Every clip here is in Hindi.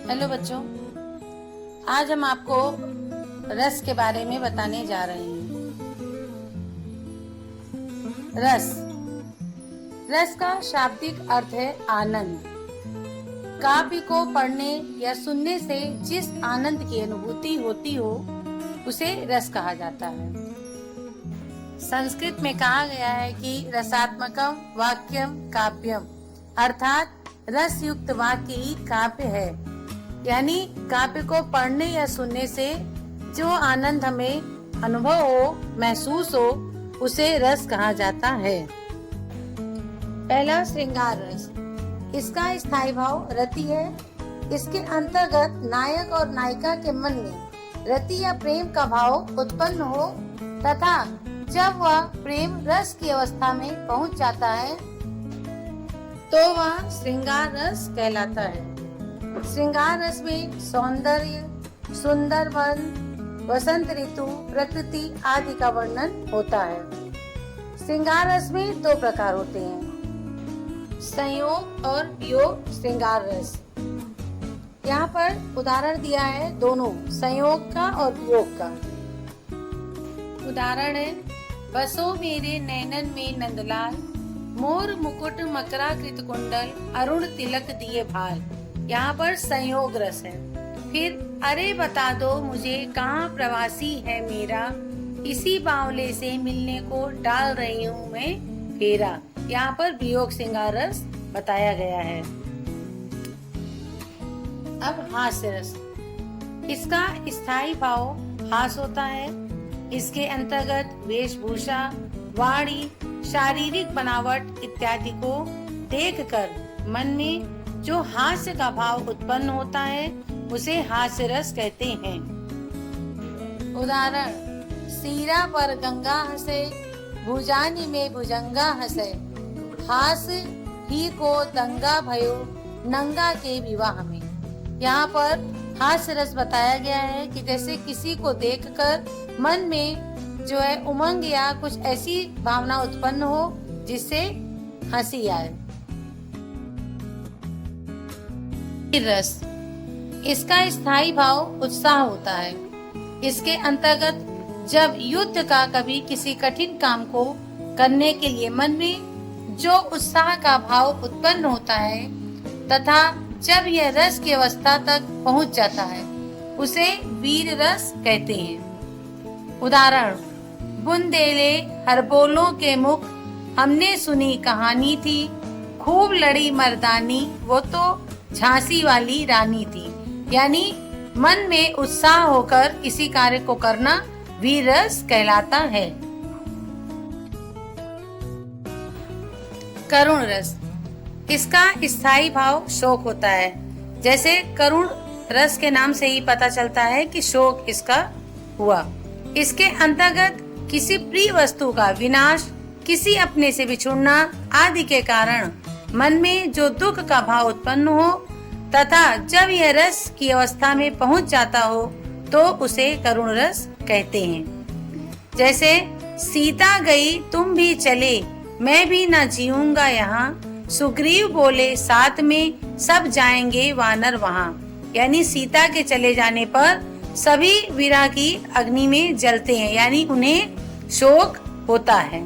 हेलो बच्चों, आज हम आपको रस के बारे में बताने जा रहे हैं। रस रस का शाब्दिक अर्थ है आनंद। काव्य को पढ़ने या सुनने से जिस आनंद की अनुभूति होती हो उसे रस कहा जाता है। संस्कृत में कहा गया है कि रसात्मकम वाक्यम काव्यम, अर्थात रस युक्त वाक्य ही काव्य है। यानी काव्य को पढ़ने या सुनने से जो आनंद हमें अनुभव हो, महसूस हो, उसे रस कहा जाता है। पहला श्रृंगार रस। इसका स्थायी भाव रति है। इसके अंतर्गत नायक और नायिका के मन में रति या प्रेम का भाव उत्पन्न हो तथा जब वह प्रेम रस की अवस्था में पहुंच जाता है तो वह श्रृंगार रस कहलाता है। श्रृंगार रस में सौंदर्य, सुंदर वन, वसंत ऋतु, प्रकृति आदि का वर्णन होता है। श्रृंगार रस में दो प्रकार होते हैं, संयोग और वियोग श्रृंगार रस। यहाँ पर उदाहरण दिया है दोनों, संयोग का और वियोग का। उदाहरण है, बसो मेरे नैनन में नंदलाल, मोर मुकुट मकराकृत कुंडल, अरुण तिलक दिए भाल। यहाँ पर संयोग रस है। फिर अरे बता दो मुझे कहाँ प्रवासी है मेरा, इसी बावले से मिलने को डाल रही हूँ मैं फेरा। यहाँ पर वियोग श्रृंगार रस बताया गया है। अब हास्य रस। इसका स्थायी भाव हास होता है। इसके अंतर्गत वेशभूषा, वाणी, शारीरिक बनावट इत्यादि को देखकर मन में जो हास्य का भाव उत्पन्न होता है उसे हास्य रस कहते हैं। उदाहरण, सीरा पर गंगा हंसे, भुजानी में भुजंगा हंसे, हास ही को दंगा भयो नंगा के विवाह में। यहाँ पर हास्य रस बताया गया है कि जैसे किसी को देखकर मन में जो है उमंग या कुछ ऐसी भावना उत्पन्न हो जिससे हंसी आए। रस। इसका स्थायी भाव उत्साह होता है। इसके अंतर्गत जब युद्ध का कभी किसी कठिन काम को करने के लिए मन में जो उत्साह का भाव उत्पन्न होता है तथा जब यह रस की अवस्था तक पहुंच जाता है उसे वीर रस कहते हैं। उदाहरण, बुंदेले हरबोलों के मुख, हमने सुनी कहानी थी, खूब लड़ी मर्दानी, वो तो झांसी वाली रानी थी। यानी मन में उत्साह होकर किसी कार्य को करना वीर रस कहलाता है। करुण रस। इसका स्थायी भाव शोक होता है। जैसे करुण रस के नाम से ही पता चलता है कि शोक इसका हुआ। इसके अंतर्गत किसी प्रिय वस्तु का विनाश, किसी अपने से बिछुड़ना आदि के कारण मन में जो दुख का भाव उत्पन्न हो तथा जब यह रस की अवस्था में पहुंच जाता हो तो उसे करुण रस कहते हैं। जैसे सीता गई तुम भी चले, मैं भी न जीऊंगा यहाँ, सुग्रीव बोले साथ में सब जाएंगे वानर वहाँ। यानी सीता के चले जाने पर सभी वीरा की अग्नि में जलते हैं, यानी उन्हें शोक होता है।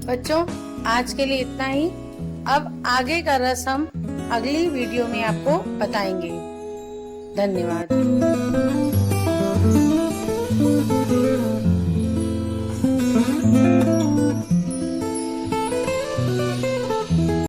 बच्चों, आज के लिए इतना ही। अब आगे का रस हम अगली वीडियो में आपको बताएंगे। धन्यवाद।